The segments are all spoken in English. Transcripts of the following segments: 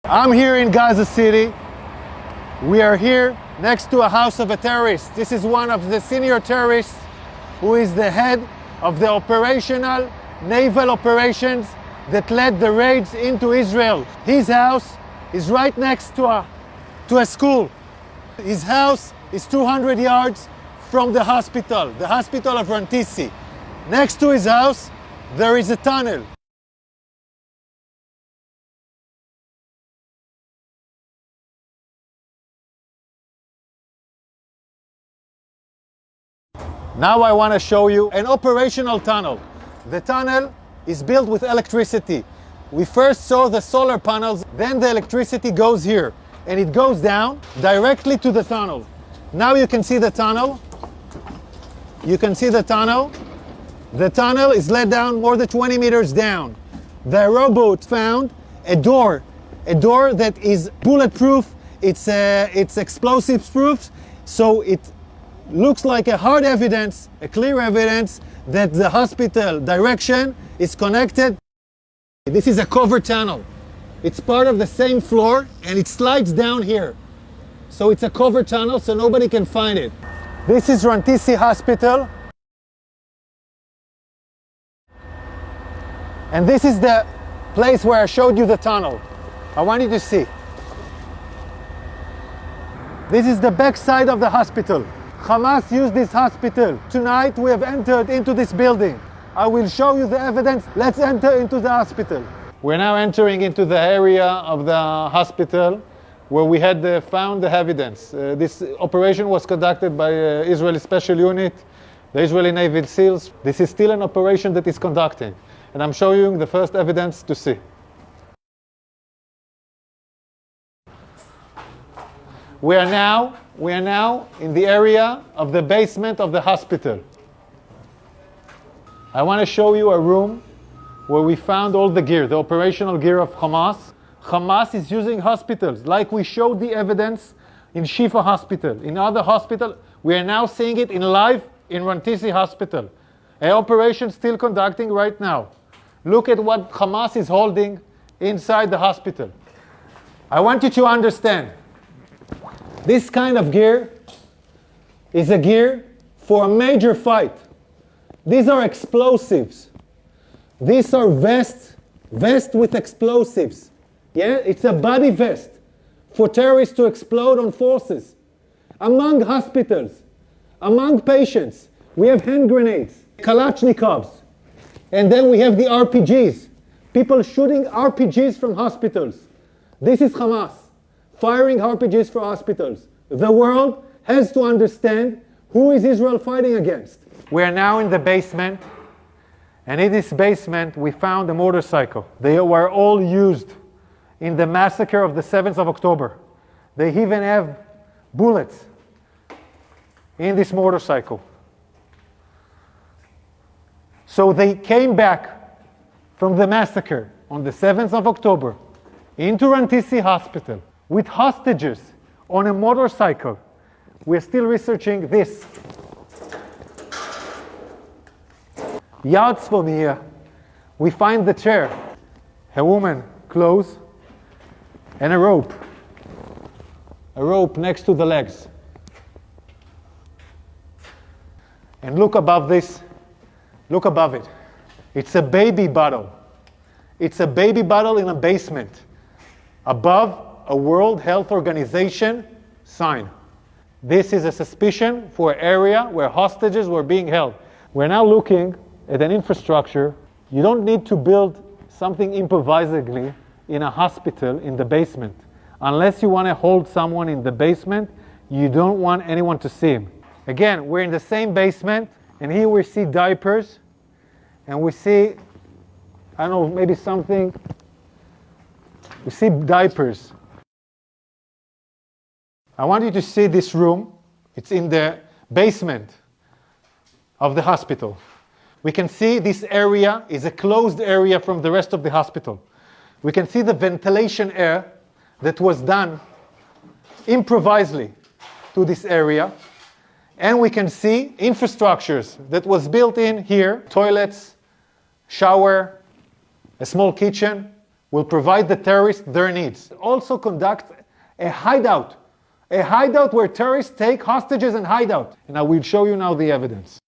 I'm here in Gaza City. We are here next to a house of a terrorist. This is one of the senior terrorists who is the head of the operational naval operations that led the raids into Israel. His house is right next to a school. His house is 200 yards from the hospital of Rantisi. Next to his house, there is a tunnel. Now I want to show you an operational tunnel. The tunnel is built with electricity. We first saw the solar panels, then the electricity goes here, and it goes down directly to the tunnel. Now you can see the tunnel. You can see the tunnel. The tunnel is let down more than 20 meters down. The rowboat found a door that is bulletproof. It's explosives proof, so it looks like a hard evidence, a clear evidence that the hospital direction is connected. This is a covered tunnel. It's part of the same floor and it slides down here. So it's a covered tunnel so nobody can find it. This is Rantisi Hospital. And this is the place where I showed you the tunnel. I want you to see. This is the back side of the hospital. Hamas used this hospital. Tonight we have entered into this building. I will show you the evidence. Let's enter into the hospital. We're now entering into the area of the hospital where we had found the evidence. This operation was conducted by Israeli Special Unit, the Israeli Navy SEALs. This is still an operation that is conducting. And I'm showing you the first evidence to see. We are now in the area of the basement of the hospital. I want to show you a room where we found all the gear, the operational gear of Hamas. Hamas is using hospitals, like we showed the evidence in Shifa Hospital. In other hospitals, we are now seeing it in live in Rantisi Hospital. An operation still conducting right now. Look at what Hamas is holding inside the hospital. I want you to understand, this kind of gear is a gear for a major fight. These are explosives. These are vests with explosives. Yeah, it's a body vest for terrorists to explode on forces. Among hospitals, among patients, we have hand grenades, Kalashnikovs, and then we have the RPGs. People shooting RPGs from hospitals. This is Hamas firing RPGs for hospitals. The world has to understand who is Israel fighting against. We are now in the basement, and in this basement we found a motorcycle. They were all used in the massacre of the 7th of October. They even have bullets in this motorcycle. So they came back from the massacre on the 7th of October into Rantisi Hospital with hostages on a motorcycle. We're still researching this. Yards from here, we find the chair, a woman, clothes, and a rope. A rope next to the legs. And look above this, look above it. It's a baby bottle. It's a baby bottle in a basement. Above a World Health Organization sign. This is a suspicion for an area where hostages were being held. We're now looking at an infrastructure. You don't need to build something improvisedly in a hospital in the basement. Unless you want to hold someone in the basement, you don't want anyone to see him. Again, we're in the same basement, and here we see diapers, and we see, I don't know, maybe something. We see diapers. I want you to see this room. It's in the basement of the hospital. We can see this area is a closed area from the rest of the hospital. We can see the ventilation air that was done improvisedly to this area. And we can see infrastructures that was built in here, toilets, shower, a small kitchen. will provide the terrorists their needs. Also conduct a hideout where terrorists take hostages and hide out. And I will show you now the evidence.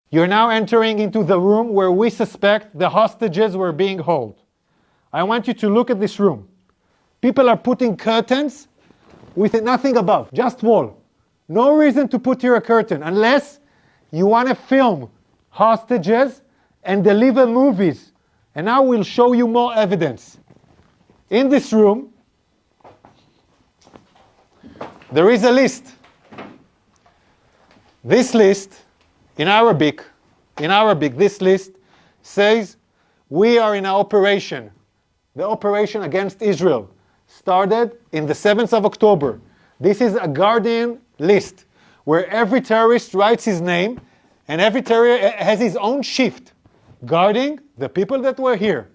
You're now entering into the room where we suspect the hostages were being held. I want you to look at this room. People are putting curtains with nothing above, just wall. No reason to put here a curtain unless you want to film hostages and deliver movies. And now we'll show you more evidence. In this room, there is a list. This list, in Arabic, this list says, we are in an operation. The operation against Israel started in the 7th of October. This is a Guardian list where every terrorist writes his name and every terrorist has his own shift guarding the people that were here.